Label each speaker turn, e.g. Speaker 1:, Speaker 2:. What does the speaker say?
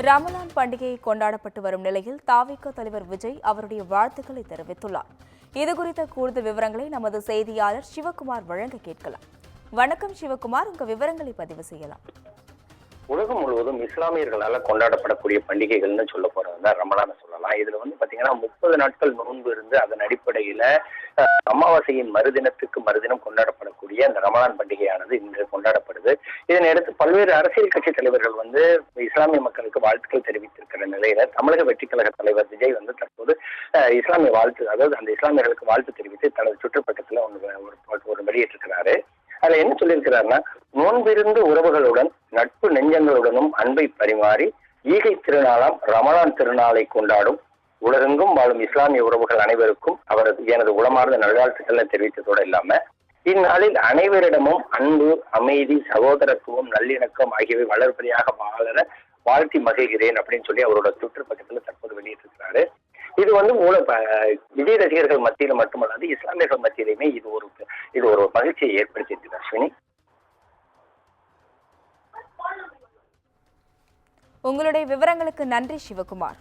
Speaker 1: ரமலான் பண்டிகை கொண்டாடப்பட்டு வரும் நிலையில் தாவிக தலைவர் விஜய் அவருடைய வாழ்த்துக்களை தெரிவித்துள்ளார். இதுகுறித்த கூடுதல் விவரங்களை நமது செய்தியாளர் சிவகுமார் வழங்க கேட்கலாம். வணக்கம் சிவகுமார், உங்க விவரங்களை பதிவு செய்யலாம்.
Speaker 2: உலகம் முழுவதும் இஸ்லாமியர்களால கொண்டாடப்படக்கூடிய பண்டிகைகள்னு சொல்ல போறதுதான் ரமலான சொல்லலாம். இதுல பாத்தீங்கன்னா 30 நாட்கள் நோன்பு இருந்து அதன் அடிப்படையில அமாவாசையின் மறுதினம் கொண்டாடப்படக்கூடிய அந்த ரமலான் பண்டிகையானது இன்று கொண்டாடப்படுது. இதனையடுத்து பல்வேறு அரசியல் கட்சி தலைவர்கள் இஸ்லாமிய மக்களுக்கு வாழ்த்துக்கள் தெரிவித்திருக்கிற நிலையில தமிழக வெற்றி கழக தலைவர் விஜய் தற்போது இஸ்லாமிய வாழ்த்து, அதாவது அந்த இஸ்லாமியர்களுக்கு வாழ்த்து தெரிவித்து தனது சுற்றுப்பட்டத்துல ஒரு வெளியிட்டிருக்கிறாரு. அதுல என்ன சொல்லியிருக்கிறாருன்னா, நோன்பிருந்து உறவுகளுடன் நட்பு நெஞ்சங்களுடனும் அன்பை பரிமாறி ஈகை திருநாளாம் ரமலான் திருநாளை கொண்டாடும் உலகெங்கும் வாழும் இஸ்லாமிய உறவுகள் அனைவருக்கும் எனது உளமார்ந்த நல்வாழ்த்துக்களை தெரிவித்ததோடு இல்லாம இந்நாளில் அனைவரிடமும் அன்பு, அமைதி, சகோதரத்துவம், நல்லிணக்கம் ஆகியவை வளர்ப்படியாக வாழ வாழ்த்தி மகிழ்கிறேன் அப்படின்னு சொல்லி அவரோட ட்விட்டர் பக்கத்துல தற்போது வெளியிட்டிருக்கிறாரு. இது விஜய் ரசிகர்கள் மத்தியில மட்டுமல்லாது இஸ்லாமியர்கள் மத்தியிலுமே இது ஒரு மகிழ்ச்சியை ஏற்படுத்தியிருக்கு. அஸ்வினி,
Speaker 1: உங்களுடைய விவரங்களுக்கு நன்றி சிவகுமார்.